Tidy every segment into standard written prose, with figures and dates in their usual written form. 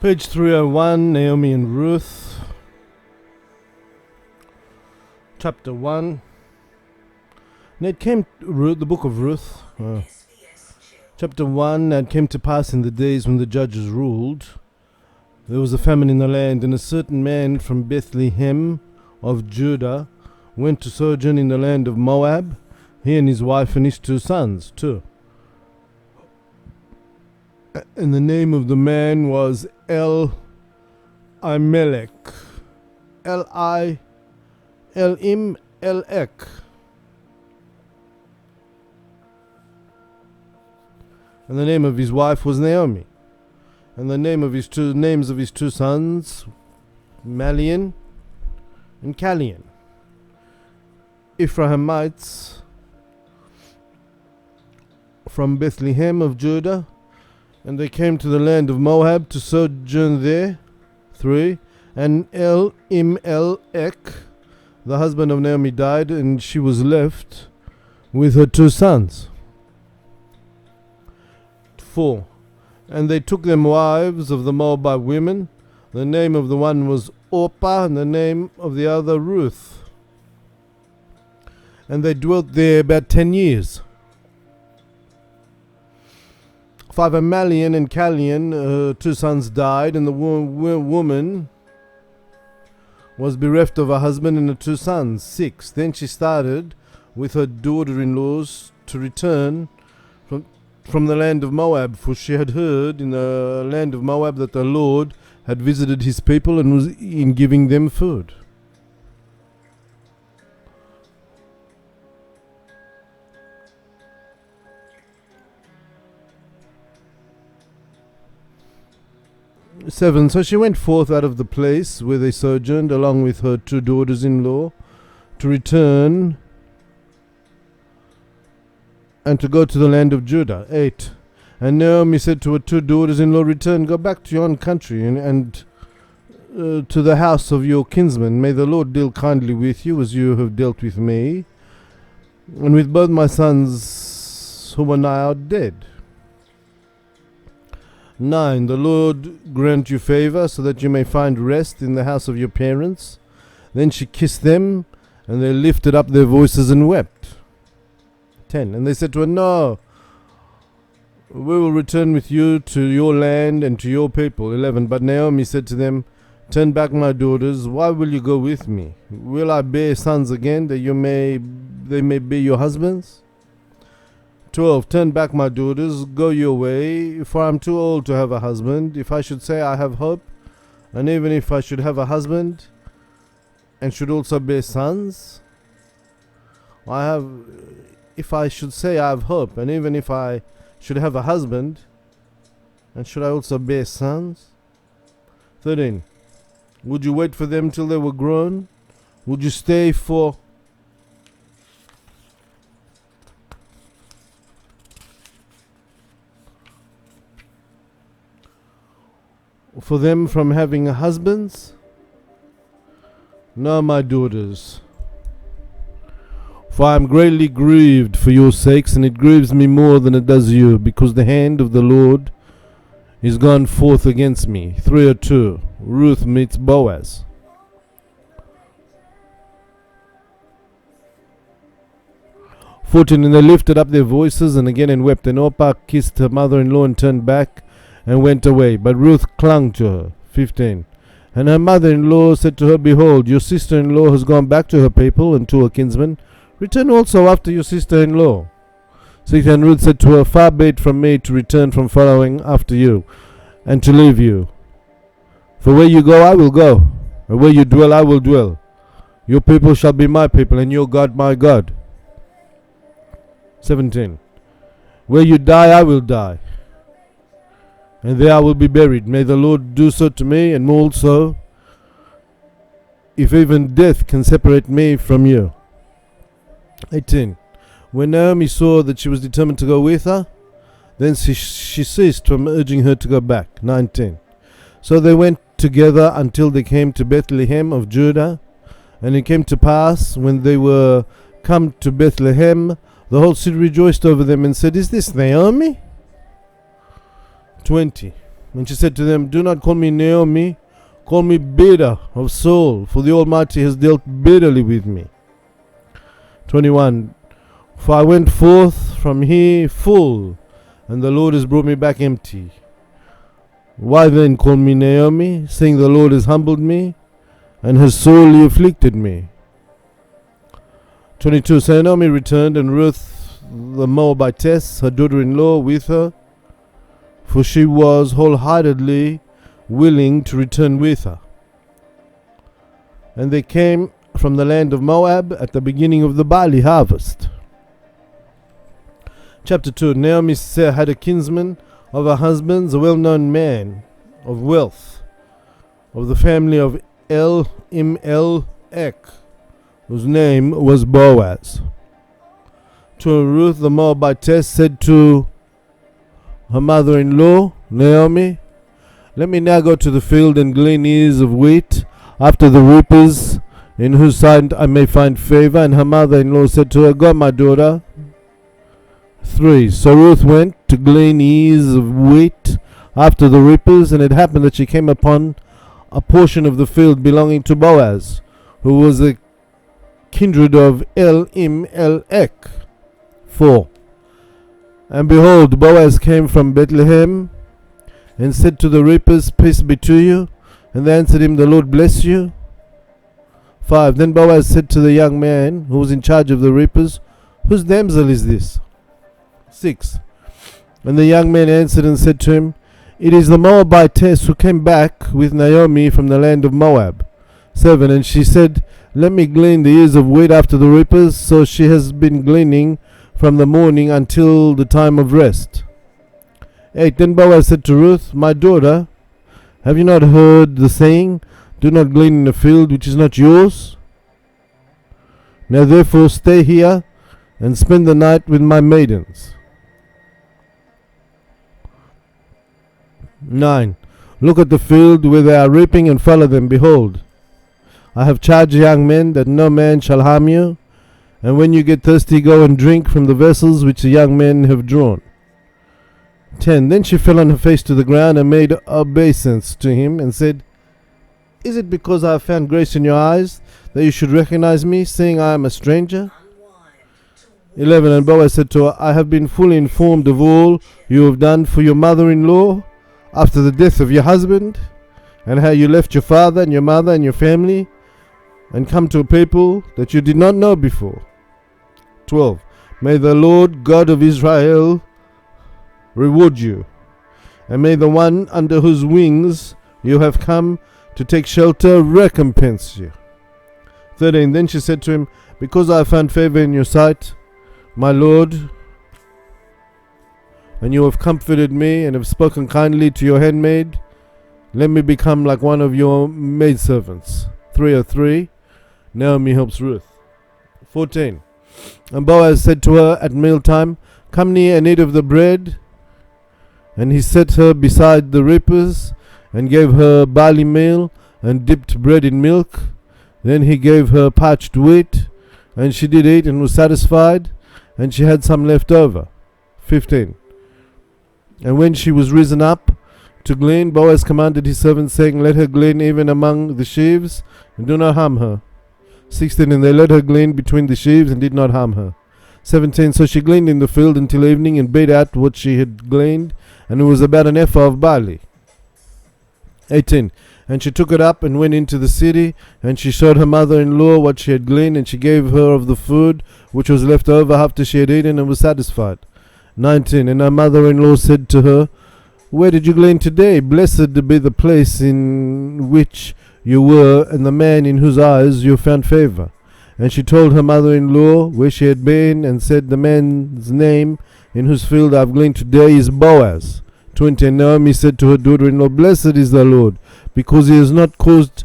Page 301, Naomi and Ruth. Chapter 1. And it came, the book of Ruth. Chapter 1. And it came to pass in the days when the judges ruled, there was a famine in the land, and a certain man from Bethlehem of Judah went to sojourn in the land of Moab, he and his wife and his 2 sons too. And the name of the man was Elimelech. Elimelech. And the name of his wife was Naomi. And the names of his 2 sons, Malian and Chalion, Ephraimites from Bethlehem of Judah. And they came to the land of Moab to sojourn there. 3. And Elimelech, the husband of Naomi, died, and she was left with her 2 sons. 4. And they took them wives of the Moabite women. The name of the one was Orpah, and the name of the other Ruth. And they dwelt there about 10 years. 5. And Malian and Chalion, 2 sons, died, and the woman was bereft of her husband and her 2 sons. 6. Then she started with her daughter-in-laws to return from the land of Moab, for she had heard in the land of Moab that the Lord had visited his people and was in giving them food. Seven. So she went forth out of the place where they sojourned, along with her 2 daughters-in-law, to return and to go to the land of Judah. 8. And Naomi said to her 2 daughters-in-law, return, go back to your own country and to the house of your kinsman. May the Lord deal kindly with you as you have dealt with me, and with both my sons who are now dead. 9. The Lord grant you favor, so that you may find rest in the house of your parents. Then she kissed them, and they lifted up their voices and wept. 10. And they said to her, no, we will return with you to your land and to your people. 11. But Naomi said to them, turn back, my daughters. Why will you go with me? Will I bear sons again, that they may be your husbands? 12. Turn back, my daughters, go your way, for I am too old to have a husband. If I should say I have hope, and even if I should have a husband, and should also bear sons, if I should say I have hope, and even if I should have a husband, and should I also bear sons? 13. Would you wait for them till they were grown? Would you stay for them from having husbands? No, my daughters, for I am greatly grieved for your sakes, and it grieves me more than it does you, because the hand of the Lord is gone forth against me. 3:2. Ruth meets Boaz. 14. And they lifted up their voices and again wept, and Orpah kissed her mother-in-law and turned back and went away. But Ruth clung to her. 15. And her mother-in-law said to her, behold, your sister-in-law has gone back to her people and to her kinsmen. Return also after your sister-in-law. 16. And Ruth said to her, far be it from me to return from following after you, and to leave you. For where you go, I will go, and where you dwell, I will dwell. Your people shall be my people, and your God my God. 17. Where you die, I will die, and there I will be buried. May the Lord do so to me, and more also, if even death can separate me from you. 18. When Naomi saw that she was determined to go with her, then she ceased from urging her to go back. 19. So they went together until they came to Bethlehem of Judah. And it came to pass, when they were come to Bethlehem, the whole city rejoiced over them and said, is this Naomi? 20. And she said to them, do not call me Naomi, call me bitter of soul, for the Almighty has dealt bitterly with me. 21. For I went forth from here full, and the Lord has brought me back empty. Why then call me Naomi, seeing the Lord has humbled me, and has sorely afflicted me? 22. So Naomi returned, and Ruth the Moabitess, her daughter-in-law, with her, for she was wholeheartedly willing to return with her. And they came from the land of Moab at the beginning of the barley harvest. Chapter 2. Naomi had a kinsman of her husband's, a well-known man of wealth, of the family of Elimelech, whose name was Boaz. To Ruth the Moabitess said to her mother-in-law, Naomi, let me now go to the field and glean ears of wheat after the reapers, in whose sight I may find favor. And her mother-in-law said to her, go, my daughter. 3. So Ruth went to glean ears of wheat after the reapers, and it happened that she came upon a portion of the field belonging to Boaz, who was a kindred of Elimelech. 4. And behold, Boaz came from Bethlehem, and said to the reapers, peace be to you. And they answered him, the Lord bless you. 5. Then Boaz said to the young man who was in charge of the reapers, whose damsel is this? 6. And the young man answered and said to him, it is the Moabitess who came back with Naomi from the land of Moab. 7. And she said, let me glean the ears of wheat after the reapers. So she has been gleaning from the morning until the time of rest. 8. Then Boaz said to Ruth, my daughter, have you not heard the saying, do not glean in a field which is not yours? Now therefore stay here and spend the night with my maidens. 9. Look at the field where they are reaping and follow them. Behold, I have charged young men that no man shall harm you. And when you get thirsty, go and drink from the vessels which the young men have drawn. 10. Then she fell on her face to the ground and made obeisance to him and said, is it because I have found grace in your eyes that you should recognize me, seeing I am a stranger? 11. And Boaz said to her, I have been fully informed of all you have done for your mother-in-law after the death of your husband, and how you left your father and your mother and your family and come to a people that you did not know before. 12. May the Lord God of Israel reward you, and may the one under whose wings you have come to take shelter recompense you. 13. Then she said to him, because I have found favor in your sight, my Lord, and you have comforted me and have spoken kindly to your handmaid, let me become like one of your maidservants. 303. Naomi helps Ruth. 14. And Boaz said to her at mealtime, come near and eat of the bread. And he set her beside the reapers, and gave her barley meal, and dipped bread in milk. Then he gave her parched wheat, and she did eat and was satisfied, and she had some left over. 15. And when she was risen up to glean, Boaz commanded his servants, saying, let her glean even among the sheaves, and do not harm her. 16. And they let her glean between the sheaves, and did not harm her. 17. So she gleaned in the field until evening, and beat out what she had gleaned, and it was about an ephah of barley. 18. And she took it up and went into the city, and she showed her mother-in-law what she had gleaned, and she gave her of the food which was left over after she had eaten, and was satisfied. 19. And her mother-in-law said to her, where did you glean today? Blessed be the place in which you were, and the man in whose eyes you found favor. And she told her mother-in-law where she had been, and said, the man's name in whose field I have gleaned today is Boaz. 20. And Naomi said to her daughter-in-law, blessed is the Lord, because he has not caused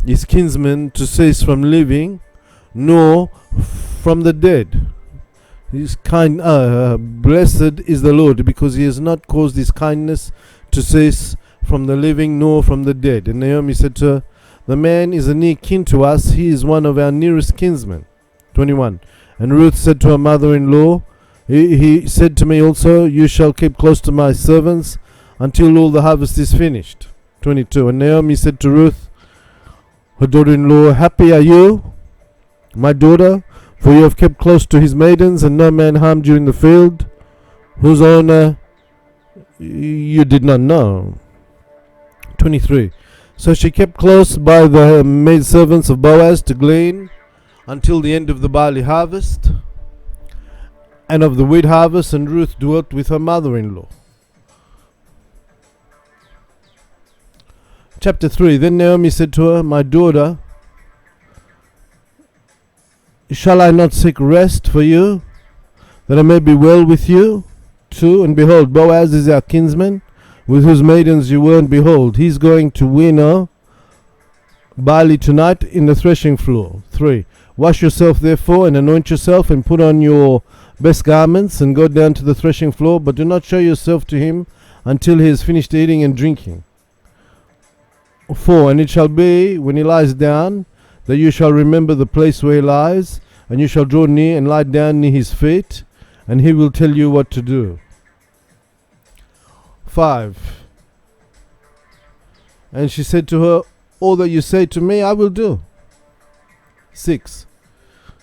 his kinsman to cease from living, nor from the dead. Blessed is the Lord, because he has not caused his kindness to cease from the living, nor from the dead. And Naomi said to her, the man is a near kin to us, he is one of our nearest kinsmen. 21. And Ruth said to her mother-in-law, he said to me also, you shall keep close to my servants until all the harvest is finished. 22. And Naomi said to Ruth, her daughter-in-law, happy are you, my daughter, for you have kept close to his maidens, and no man harmed you in the field, whose owner you did not know. 23. So she kept close by the maidservants of Boaz to glean until the end of the barley harvest and of the wheat harvest, and Ruth dwelt with her mother-in-law. Chapter 3. Then Naomi said to her, my daughter, shall I not seek rest for you, that I may be well with you? 2. And behold, Boaz is our kinsman, with whose maidens you were, and behold, he's going to winnow barley tonight in the threshing floor. 3. Wash yourself therefore, and anoint yourself, and put on your best garments, and go down to the threshing floor, but do not show yourself to him until he has finished eating and drinking. 4. And it shall be, when he lies down, that you shall remember the place where he lies, and you shall draw near and lie down near his feet, and he will tell you what to do. 5. And she said to her, all that you say to me I will do. 6.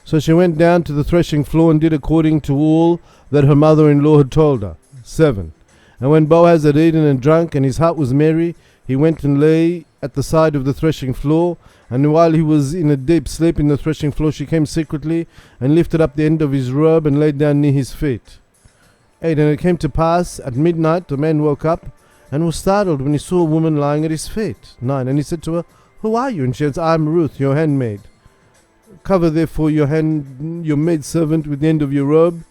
So she went down to the threshing floor and did according to all that her mother-in-law had told her. 7. And when Boaz had eaten and drunk, and his heart was merry, he went and lay at the side of the threshing floor, and while he was in a deep sleep in the threshing floor, she came secretly and lifted up the end of his robe and laid down near his feet. 8. And it came to pass at midnight, the man woke up and was startled when he saw a woman lying at his feet. 9. And he said to her, who are you? And she said, I am Ruth, your handmaid. Cover therefore your maidservant with the end of your robe,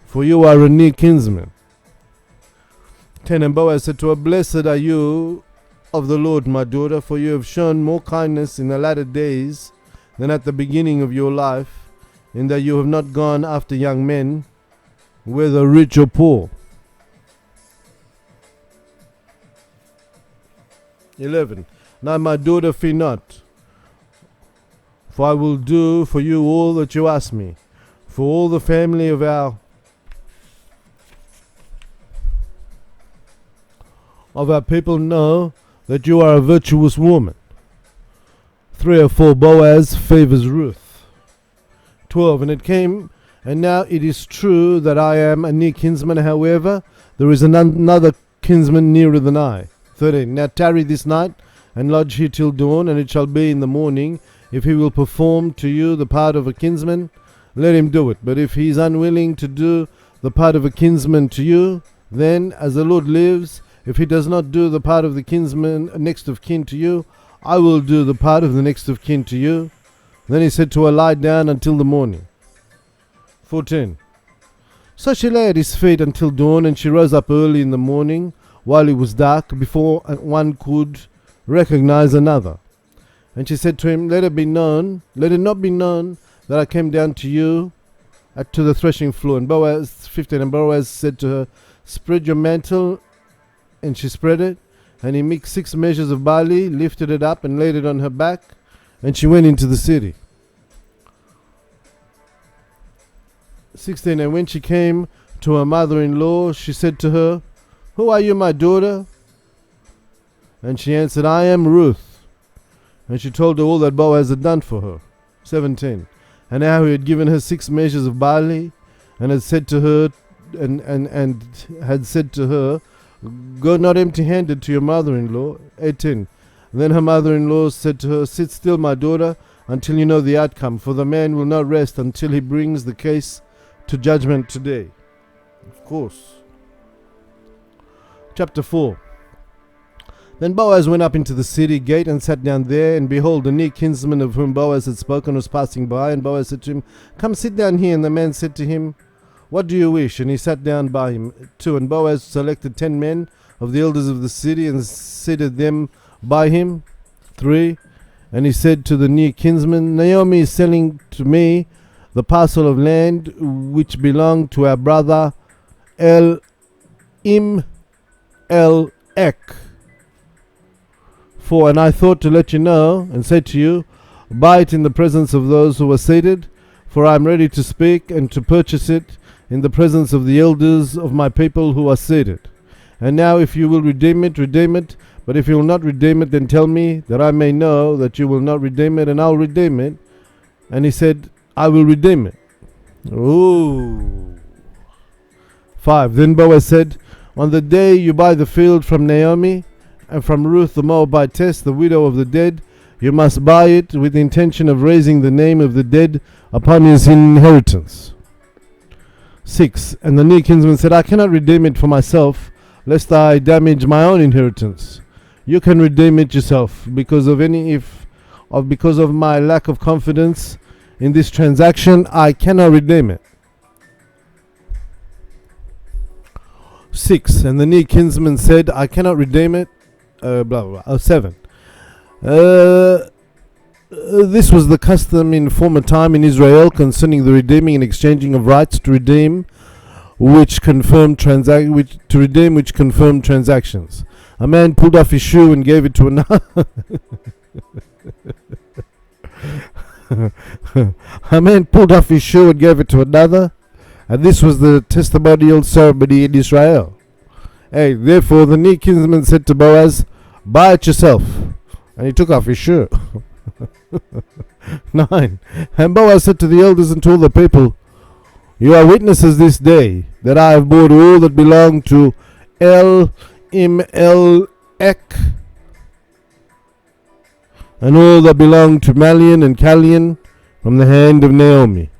for you are a near kinsman. 10. And Boaz said to her, blessed are you of the Lord, my daughter, for you have shown more kindness in the latter days than at the beginning of your life, in that you have not gone after young men, whether rich or poor. 11. Now my daughter, fear not, for I will do for you all that you ask me. For all the family of our people know that you are a virtuous woman. 3 or 4. Boaz favors Ruth. 12. And it came, and now it is true that I am a near kinsman, however, there is another kinsman nearer than I. 13. Now tarry this night, and lodge here till dawn, and it shall be in the morning, if he will perform to you the part of a kinsman, let him do it. But if he is unwilling to do the part of a kinsman to you, then, as the Lord lives, if he does not do the part of the kinsman next of kin to you, I will do the part of the next of kin to you. Then he said to her, lie down until the morning. 14. So she lay at his feet until dawn, and she rose up early in the morning, while it was dark, before one could recognize another. And she said to him, let it not be known that I came down to you to the threshing floor. And Boaz, 15, and Boaz said to her, spread your mantle. And she spread it, and he mixed 6 measures of barley, lifted it up, and laid it on her back, and she went into the city. 16. And when she came to her mother-in-law, she said to her, who are you, my daughter? And she answered, I am Ruth. And she told her all that Boaz had done for her. 17. And how he had given her 6 measures of barley, and had said to her, and had said to her, go not empty-handed to your mother-in-law. 18. Then her mother-in-law said to her, sit still, my daughter, until you know the outcome, for the man will not rest until he brings the case to judgment today. Of course. Chapter 4. Then Boaz went up into the city gate and sat down there, and behold, the near kinsman of whom Boaz had spoken was passing by, and Boaz said to him, come sit down here. And the man said to him, what do you wish? And he sat down by him. 2. And Boaz selected 10 men of the elders of the city and seated them by him. 3. And he said to the near kinsman, Naomi is selling to me the parcel of land which belonged to our brother Elimelech. 4. And I thought to let you know and say to you, buy it in the presence of those who are seated, for I am ready to speak and to purchase it in the presence of the elders of my people who are seated. And now if you will redeem it, redeem it. But if you will not redeem it, then tell me, that I may know that you will not redeem it, and I'll redeem it. And he said, I will redeem it. Ooh. 5. Then Boaz said, on the day you buy the field from Naomi, and from Ruth the Moabitess, the widow of the dead, you must buy it with the intention of raising the name of the dead upon his inheritance. 6. And the near kinsman said, I cannot redeem it for myself, lest I damage my own inheritance. You can redeem it yourself, because of my lack of confidence in this transaction. I cannot redeem it. 6. And the near kinsman said, I cannot redeem it. Blah, blah, blah. 7. This was the custom in former time in Israel concerning the redeeming and exchanging of rights to redeem, which confirmed transactions. A man pulled off his shoe and gave it to another. A man pulled off his shoe and gave it to another, and this was the testimonial ceremony in Israel. Hey, therefore the near kinsman said to Boaz, buy it yourself. And he took off his shoe. 9. And Boaz said to the elders and to all the people, you are witnesses this day that I have bought all that belonged to Elimelech, and all that belonged to Malian and Chalion from the hand of Naomi.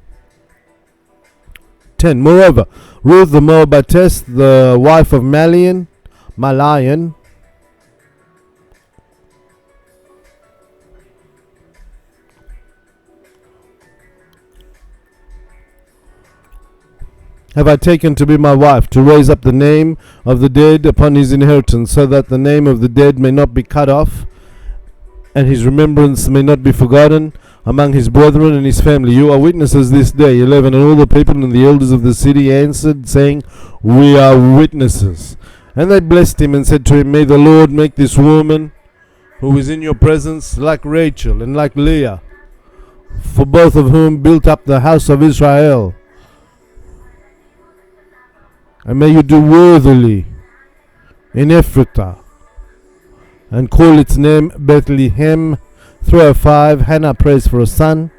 10. Moreover, Ruth the Moabitess, the wife of Malian, have I taken to be my wife, to raise up the name of the dead upon his inheritance, so that the name of the dead may not be cut off, and his remembrance may not be forgotten among his brethren and his family. You are witnesses this day. 11. And all the people and the elders of the city answered, saying, we are witnesses. And they blessed him and said to him, may the Lord make this woman who is in your presence like Rachel and like Leah, for both of whom built up the house of Israel. And may you do worthily in Ephrathah, and call its name Bethlehem. 305. Hannah prays for a son.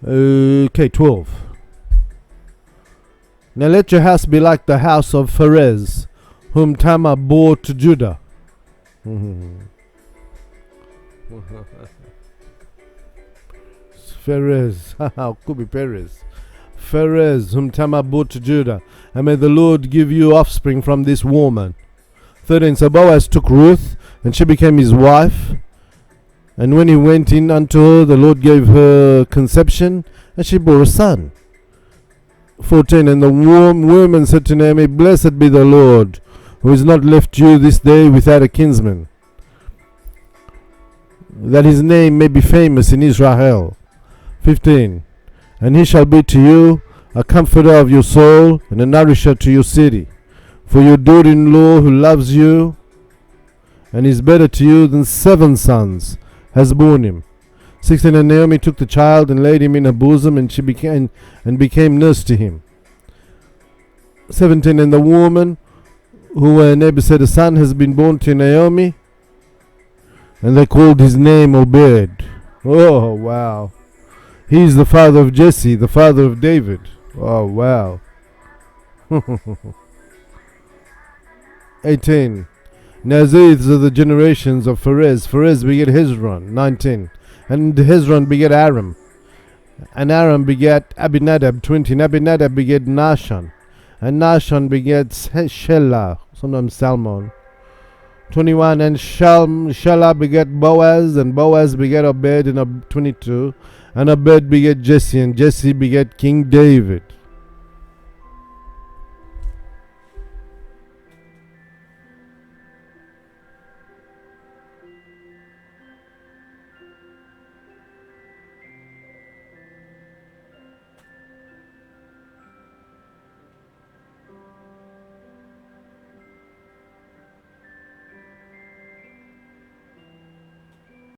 12. Now let your house be like the house of Pharez, whom Tamar bore to Judah. Pharez. Could be Perez. Pharez, whom Tamar bore to Judah. And may the Lord give you offspring from this woman. 13. So Boaz took Ruth, and she became his wife. And when he went in unto her, the Lord gave her conception, and she bore a son. 14. And the woman said to Naomi, blessed be the Lord, who has not left you this day without a kinsman, that his name may be famous in Israel. 15. And he shall be to you a comforter of your soul, and a nourisher to your city. For your daughter-in-law who loves you, and is better to you than 7 sons, has borne him. 16. And Naomi took the child and laid him in her bosom, and she became nurse to him. 17. And the woman who her neighbor said, a son has been born to Naomi, and they called his name Obed. Oh, wow. He's the father of Jesse, the father of David. Oh, wow. 18. Now these are the generations of Pharez. Pharez begat Hezron. 19. And Hezron begat Aram. And Aram begat Abinadab. 20. And Abinadab begat Nahshon. And Nahshon begat Shelah. Sometimes Salmon. 21. And Shelah begat Boaz. And Boaz begat Obed. And 22. And Obed begat Jesse. And Jesse begat King David.